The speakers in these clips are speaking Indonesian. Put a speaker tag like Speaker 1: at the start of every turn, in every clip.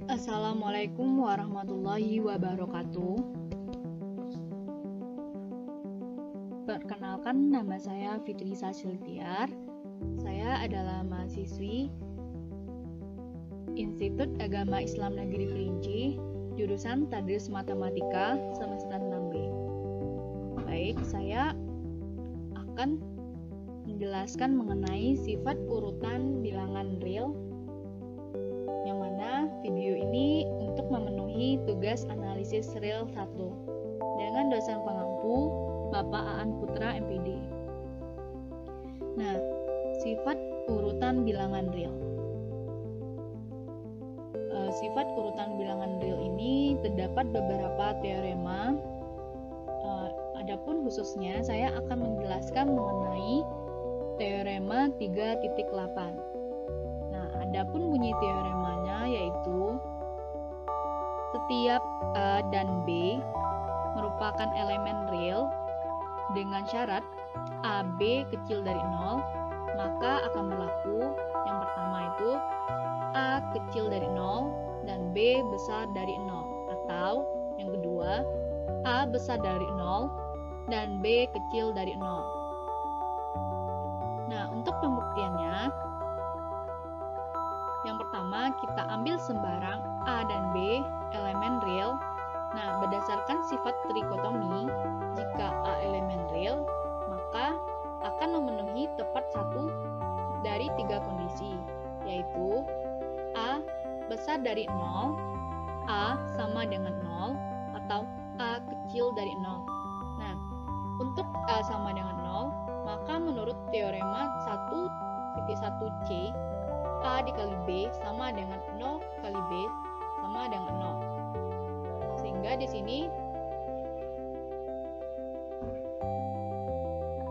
Speaker 1: Assalamualaikum warahmatullahi wabarakatuh. Perkenalkan, nama saya Fitri Sasiltiar. Saya adalah mahasiswi Institut Agama Islam Negeri Kerinci, jurusan Tadris Matematika semester 6B. Baik, saya akan menjelaskan mengenai sifat urutan bilangan real, yang mana video ini untuk memenuhi tugas analisis real 1 dengan dosen pengampu Bapak Aan Putra MPD. Nah, sifat urutan bilangan real. Sifat urutan bilangan real ini terdapat beberapa teorema. Adapun khususnya saya akan menjelaskan mengenai teorema 3.8. Nah, adapun bunyi teoremanya yaitu setiap A dan B merupakan elemen real dengan syarat AB kecil dari 0, maka akan berlaku yang pertama itu A kecil dari 0 dan B besar dari 0, atau yang kedua A besar dari 0 dan B kecil dari 0. Nah, untuk pembuktiannya, yang pertama kita ambil sembarang A dan B elemen real. Nah, berdasarkan sifat trikotomi, jika A elemen real, maka akan memenuhi tepat satu dari 3 kondisi, yaitu A besar dari 0, A sama dengan 0, atau A kecil dari 0. Nah, untuk A sama dengan 0, maka menurut teorema 1.1c, A dikali B sama dengan 0 kali B sama dengan 0. Sehingga di sini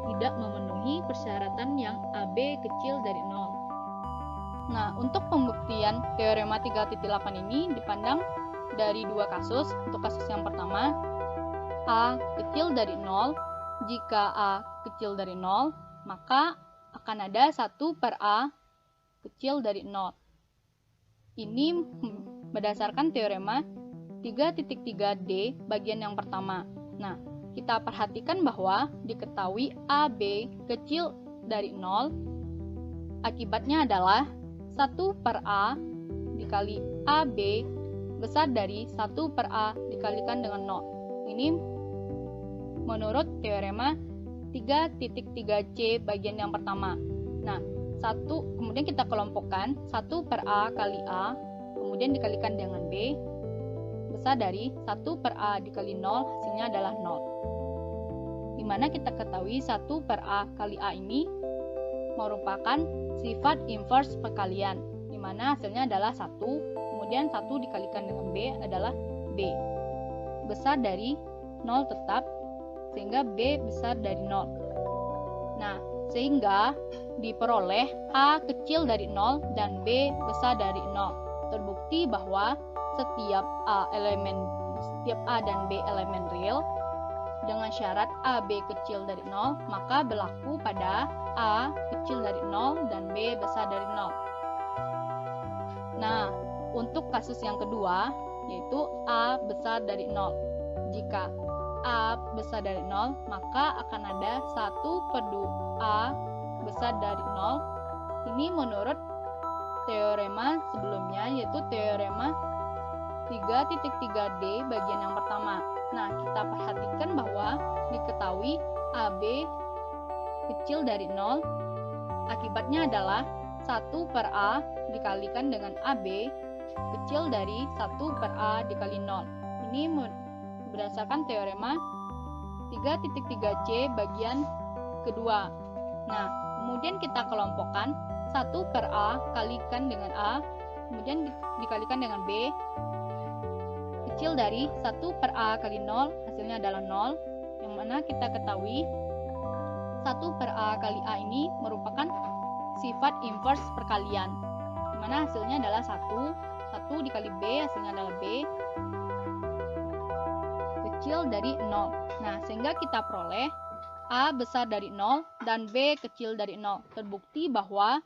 Speaker 1: tidak memenuhi persyaratan yang AB kecil dari 0. Nah, untuk pembuktian teorema 3.8 ini dipandang dari dua kasus. Untuk kasus yang pertama, A kecil dari 0. Jika A kecil dari 0, maka akan ada 1 per A kecil dari 0. Ini berdasarkan teorema 3.3D bagian yang pertama. Nah, kita perhatikan bahwa diketahui AB kecil dari 0, akibatnya adalah 1 per A dikali AB besar dari 1 per A dikalikan dengan 0. Ini menurut teorema 3.3c bagian yang pertama. Nah, kemudian kita kelompokkan 1 per A kali A, kemudian dikalikan dengan B, besar dari 1 per A dikali 0, hasilnya adalah 0. Dimana kita ketahui 1 per A kali A ini merupakan sifat inverse perkalian, dimana hasilnya adalah 1, kemudian 1 dikalikan dengan B adalah B. Besar dari 0 tetap, sehingga B besar dari 0. Nah, sehingga diperoleh A kecil dari 0 dan B besar dari 0. Terbukti bahwa setiap A dan B elemen real dengan syarat AB kecil dari 0, maka berlaku pada A kecil dari 0 dan B besar dari 0. Nah, untuk kasus yang kedua, yaitu A besar dari 0. Jika A besar dari 0, maka akan ada 1 per 2 A besar dari 0. Ini menurut teorema sebelumnya, yaitu teorema 3.3D bagian yang pertama. Nah, kita perhatikan bahwa diketahui AB kecil dari 0, akibatnya adalah 1 per A dikalikan dengan AB kecil dari 1 per A dikali 0. Ini berdasarkan teorema 3.3c bagian kedua. Nah, kemudian kita kelompokkan 1 per A kalikan dengan A, kemudian dikalikan dengan B, kecil dari 1 per A kali 0, hasilnya adalah 0, yang mana kita ketahui 1 per A kali A ini merupakan sifat inverse perkalian, dimana hasilnya adalah 1 dikali B, hasilnya adalah B, kecil dari 0. Nah, sehingga kita peroleh A besar dari 0 dan B kecil dari 0. Terbukti bahwa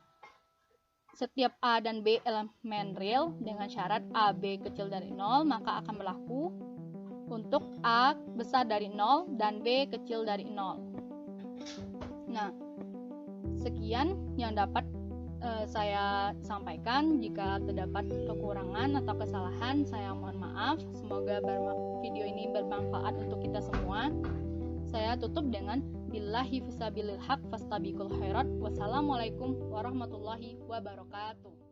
Speaker 1: setiap A dan B elemen real dengan syarat A, B kecil dari 0, maka akan berlaku untuk A besar dari 0 dan B kecil dari 0. Nah, sekian yang dapat saya sampaikan. Jika terdapat kekurangan atau kesalahan, saya mohon maaf. Semoga video ini bermanfaat untuk kita semua. Saya tutup dengan billahi fisabilil haq fastabiqul khairat. Wassalamualaikum warahmatullahi wabarakatuh.